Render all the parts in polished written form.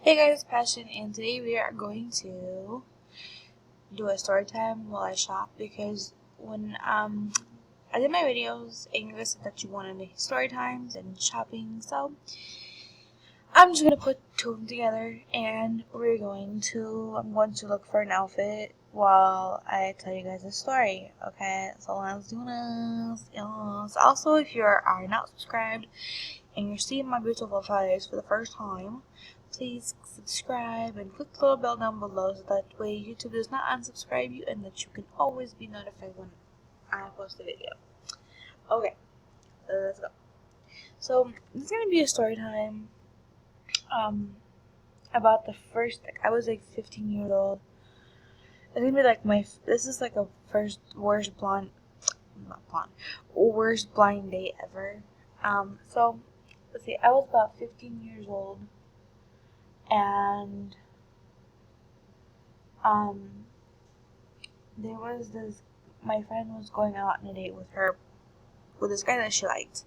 Hey guys, it's Passion, and today we are going to do a story time while I shop because when I did my videos and you guys said that you wanted story times and shopping, so I'm just gonna put two of them together and I'm going to look for an outfit while I tell you guys a story. Okay, so let's do this. Yes. Also, if you are not subscribed and you're seeing my beautiful face for the first time, please subscribe and click the little bell down below so that way YouTube does not unsubscribe you and that you can always be notified when I post a video. Okay, let's go. So this is gonna be a story time about the first, I was like 15 years old. It's gonna be like this is like a first worst blind date ever. So let's see, I was about 15 years old, and there was my friend was going out on a date with this guy that she liked.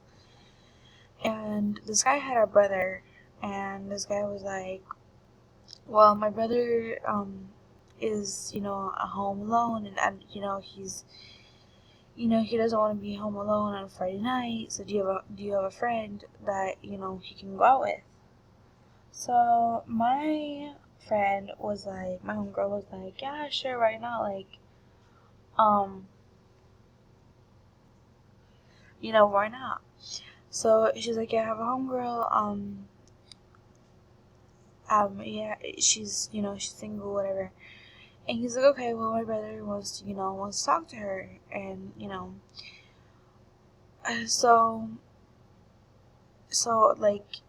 And this guy had a brother, and this guy was like, well, my brother, is, at home alone, and he doesn't want to be home alone on a Friday night, so do you have a friend that, he can go out with? So my my homegirl was like, yeah, sure, why not? Like, why not? So she's like, yeah, I have a homegirl, yeah, she's single, whatever. And he's like, okay, well, my brother wants to talk to her, and, so, like,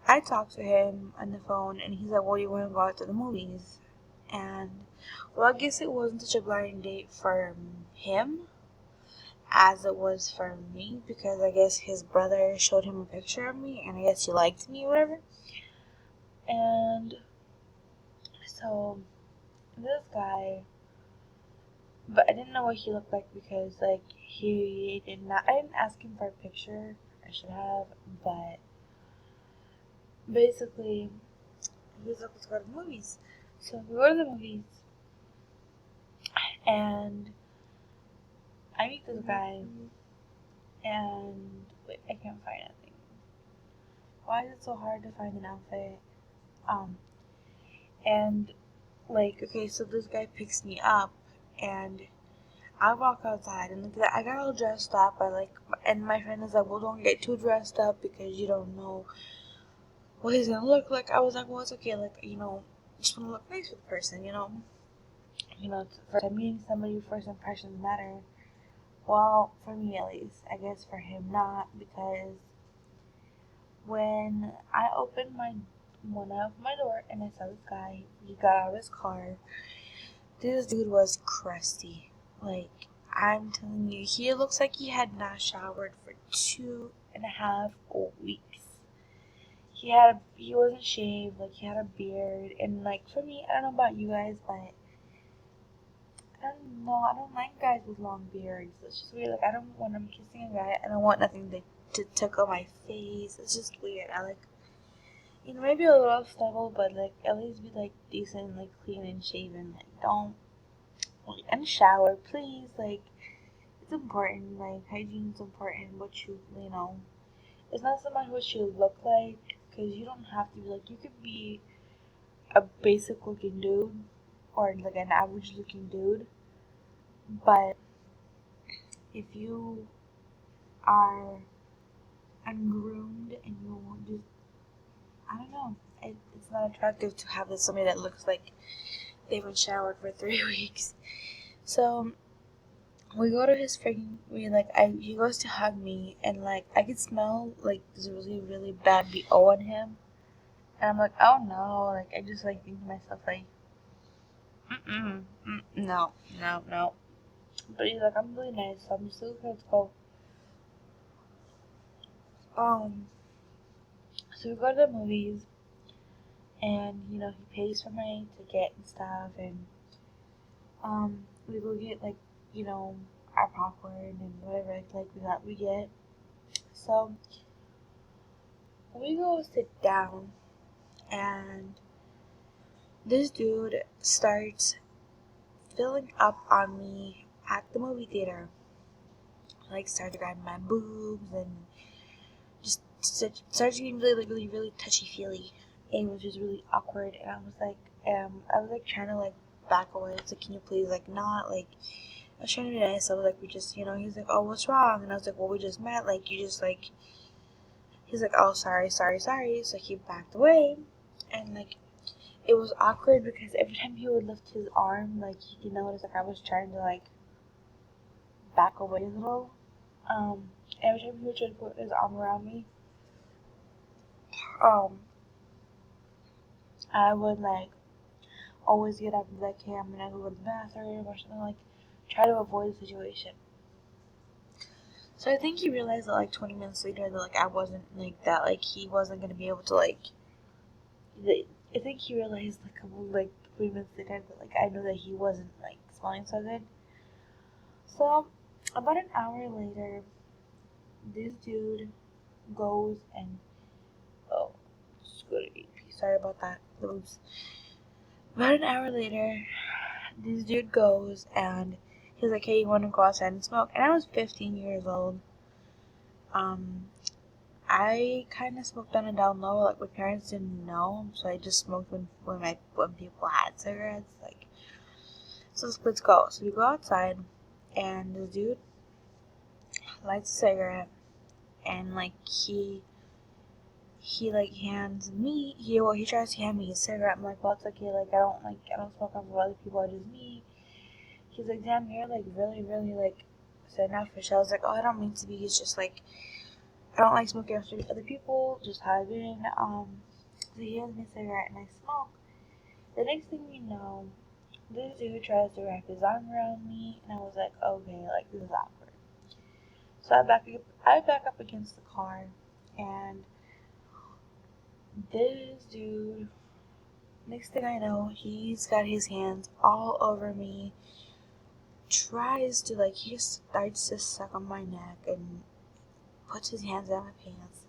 I talked to him on the phone, and he's like, well, you want to go out to the movies? And, well, I guess it wasn't such a blind date for him as it was for me, because I guess his brother showed him a picture of me, and I guess he liked me or whatever. And so this guy, but I didn't know what he looked like because like he did not. I didn't ask him for a picture. I should have, but basically he was like, "Let's go to the movies." So we go to the movies, and I meet this guy, and wait, I can't find anything. Why is it so hard to find an outfit? Um, and like, okay, so this guy picks me up, and I walk outside, and I got all dressed up. And my friend is like, well, don't get too dressed up because you don't know what he's gonna look like. I was like, well, it's okay, like, just wanna look nice for the person, first time meeting somebody, first impressions matter. Well, for me at least, I guess for him not, because when I opened my door and I saw this guy, he got out of his car. This dude was crusty. Like, I'm telling you, he looks like he had not showered for 2.5 weeks. He wasn't shaved, like, he had a beard, and, like, for me, I don't know about you guys, but I don't know, I don't like guys with long beards. It's just weird. Like, when I'm kissing a guy, I don't want nothing to tickle my face. It's just weird. I like, maybe a little stubble, but, like, at least be, like, decent, like, clean and shaven. Like, don't, like, and shower, please. Like, it's important. Like, hygiene's important. It's not so much what you look like, because you don't have to be, like, you could be a basic looking dude, or, like, an average looking dude, but if you are ungroomed and you just, I don't know, it's not attractive to have somebody that looks like they haven't showered for 3 weeks. So we go to his freaking, he goes to hug me, and like I could smell like this really really bad BO on him, and I'm like, oh no, like I just like think to myself like, no, no, no. But he's like, I'm really nice, so I'm just like, okay, let's go. So we go to the movies, and he pays for my ticket and stuff, and we go get like our popcorn and whatever we get. So we go sit down, and this dude starts filling up on me at the movie theater. Like, started grabbing my boobs and just started getting really touchy-feely. It was just really awkward, and I was like trying to like back away. It's like, can you please like not like. I was trying to be nice. I was like, we just, he's like, oh, what's wrong? And I was like, well, we just met. Like, you just like. He's like, oh, sorry. So he backed away, and like, it was awkward because every time he would lift his arm, like, you notice like I was trying to like back away a little. Every time he would try to put his arm around me, I would like always get up and be like, hey, I'm gonna go to the bathroom or something, like try to avoid the situation. So I think he realized that like 20 minutes later that like I wasn't like that, like he wasn't gonna be able to like. I think he realized like a couple like 3 minutes later that like I knew that he wasn't like smelling so good. So about an hour later, this dude goes and just go to EP. Sorry about that. Oops. About an hour later, this dude goes and he's like, hey, you want to go outside and smoke? And I was 15 years old. I kind of smoked on a down low. Like, my parents didn't know, so I just smoked when people had cigarettes. Like, so let's go. So we go outside, and this dude lights a cigarette, and like he like hands me. He tries to hand me his cigarette. I'm like, well, it's okay. Like, I don't smoke on for other people. I just me. He's like, damn, you're like really like standoffish. I was like, oh, I don't mean to be. It's just like I don't like smoking after other people. Just how I've been. So he hands me a cigarette and I smoke. The next thing you know, this dude tries to wrap his arm around me, and I was like, okay, like this is awkward. So I back up against the car, and this dude, next thing I know, he's got his hands all over me, tries to like, he just starts to suck on my neck and puts his hands down my pants.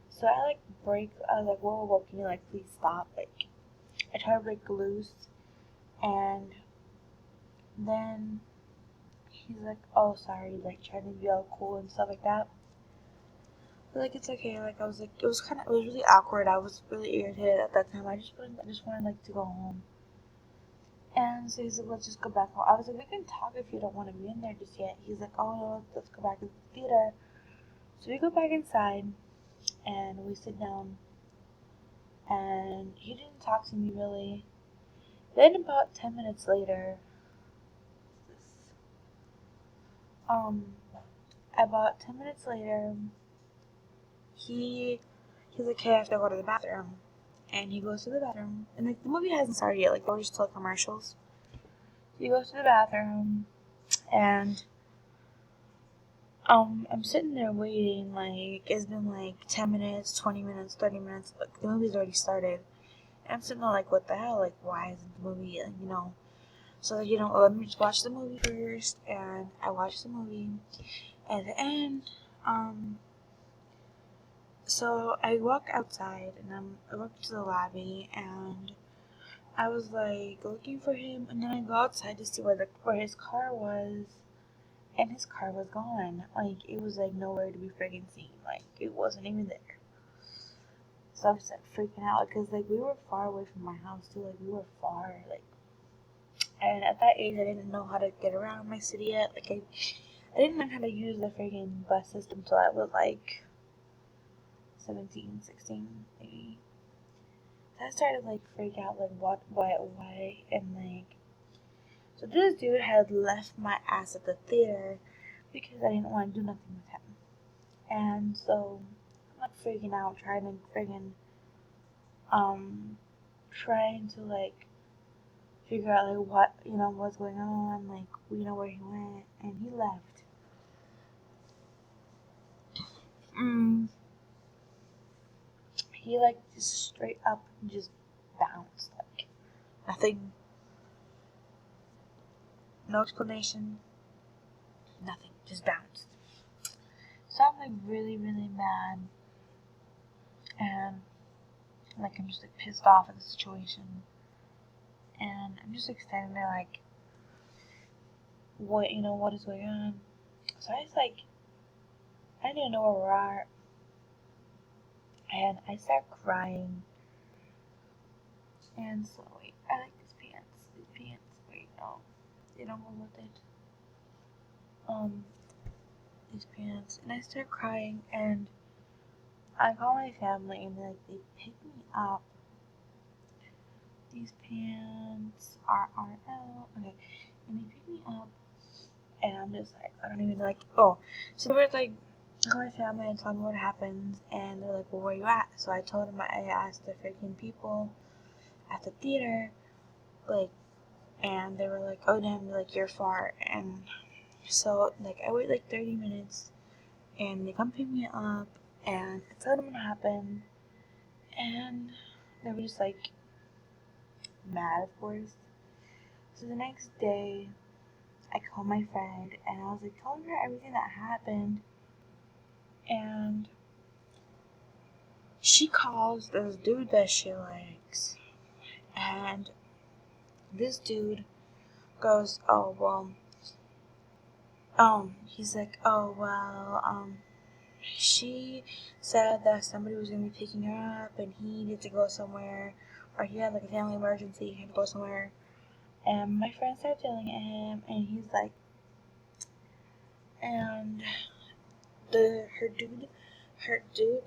So I like break, I was like, whoa, can you like please stop? Like, I try to break loose, and then he's like, oh, sorry, like trying to be all cool and stuff like that. But like, it's okay. Like, I was like, it was really awkward. I was really irritated at that time. I just wanted like to go home. And so he's like, let's just go back home. I was like, we can talk if you don't want to be in there just yet. He's like, oh no, let's go back to the theater. So we go back inside, and we sit down, and he didn't talk to me really. Then about 10 minutes later, about 10 minutes later, he's like, hey, I have to go to the bathroom. And he goes to the bathroom. And like, the movie hasn't started yet, like, we're just still commercials. So he goes to the bathroom, and I'm sitting there waiting, like, it's been like 10 minutes, 20 minutes, 30 minutes, like, the movie's already started. And I'm sitting there like, what the hell, like, why isn't the movie, so, let me just watch the movie first. And I watched the movie. At the end, so I walk outside, and I walk to the lobby, and I was like looking for him, and then I go outside to see where his car was, and his car was gone. Like, it was like nowhere to be freaking seen. Like, it wasn't even there. So I was like freaking out because like we were far away from my house too. Like, we were far, like, and at that age I didn't know how to get around my city yet. Like, I didn't learn how to use the freaking bus system until I was like 17, 16, maybe. So I started like freak out, like why, and like. So this dude had left my ass at the theater because I didn't want to do nothing with him. And so I'm like freaking out, trying to like figure out like what's going on, like where he went, and he left. He like just straight up just bounced, like nothing, no explanation, nothing, just bounced. So I'm like really mad, and like I'm just like pissed off at the situation. and I'm just like standing there like, what is going on? So I was like, I didn't even know where we're at, and I start crying. And so wait, I like these pants. Wait, no, they don't go with it. These pants, and I start crying, and I call my family, and they pick me up. These pants are RL, okay, and they pick me up, and I'm just like, I don't even like. Oh, so they were like, I call my family and tell them what happens, and they're like, well, where you at? So I told them I asked the freaking people at the theater, like, and they were like, oh damn, like you're far, and so like I wait like 30 minutes, and they come pick me up, and I tell them what happened, and they were just like mad, of course. So the next day, I called my friend, and I was like telling her everything that happened, and she calls this dude that she likes, and this dude goes, oh well, he's like, oh well, she said that somebody was gonna be picking her up, and he needed to go somewhere, or he had like a family emergency, he had to go somewhere. And my friend started yelling at him, and he's like, and her dude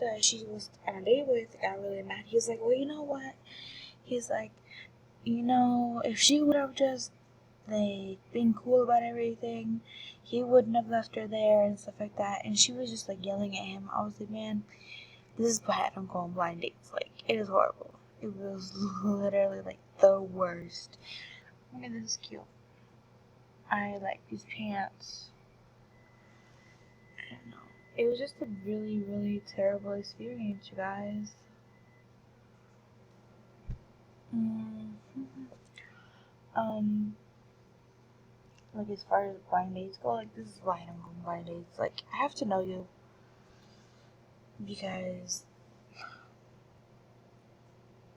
that she was on a date with got really mad. He's like, well, you know what? He's like, if she would have just like been cool about everything, he wouldn't have left her there and stuff like that. And she was just like yelling at him. I was like, man, this is why I don't go on blind dates. Like, it is horrible. It was literally like the worst. Look at this, cute. I like these pants. I don't know. It was just a really, really terrible experience, you guys. Like as far as blind dates go, like this is why I don't go on blind dates. Like I have to know you because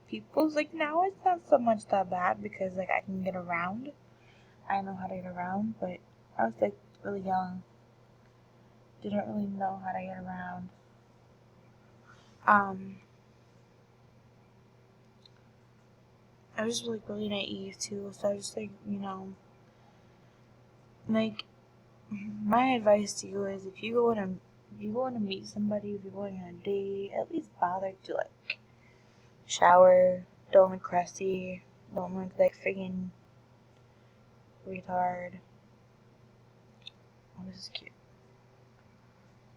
people's like now it's not so much that bad because like I can get around. I know how to get around, but I was like really young. Didn't really know how to get around. I was like really naive too, so I was just like, like my advice to you is if you want to meet somebody, if you're going on a date, at least bother to like shower, don't look crusty, don't look like friggin' retard. Oh, this is cute.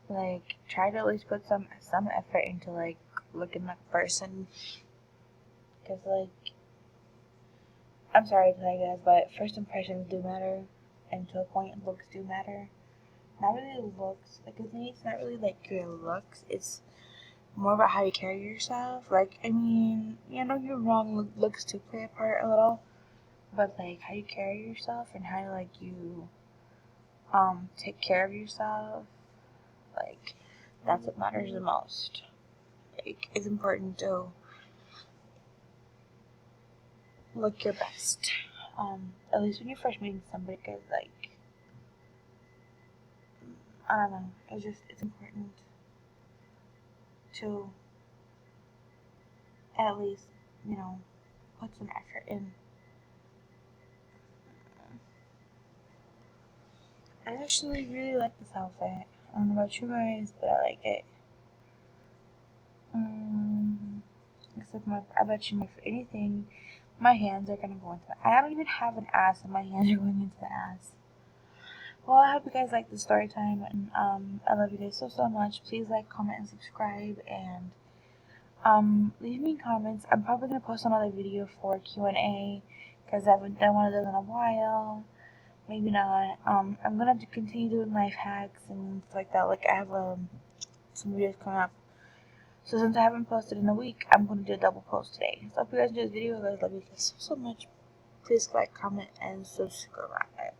Like try to at least put some effort into like looking like a person, because like I'm sorry to tell you guys, but first impressions do matter, and to a point, looks do matter. Not really looks, like with me, it's not really like your looks. It's more about how you carry yourself. Like, I mean, don't get me wrong, looks do play a part a little, but like how you carry yourself and how like you take care of yourself, like that's what matters the most. Like, it's important to look your best. At least when you're first meeting somebody, because like I don't know, it's important to at least put some effort in. I actually really like this outfit. I don't know about you guys, but I like it. Except I bet you for anything, my hands are gonna go into the. I don't even have an ass, and my hands are going into the ass. Well, I hope you guys like the story time, and I love you guys so much. Please like, comment, and subscribe, and leave me comments. I'm probably gonna post another video for Q&A because I haven't done one of those in a while. Maybe not. I'm gonna continue doing life hacks and stuff like that. Like I have some videos coming up. So since I haven't posted in a week, I'm gonna do a double post today. So I hope you guys enjoyed this video. Guys, love you guys so much. Please like, comment, and subscribe.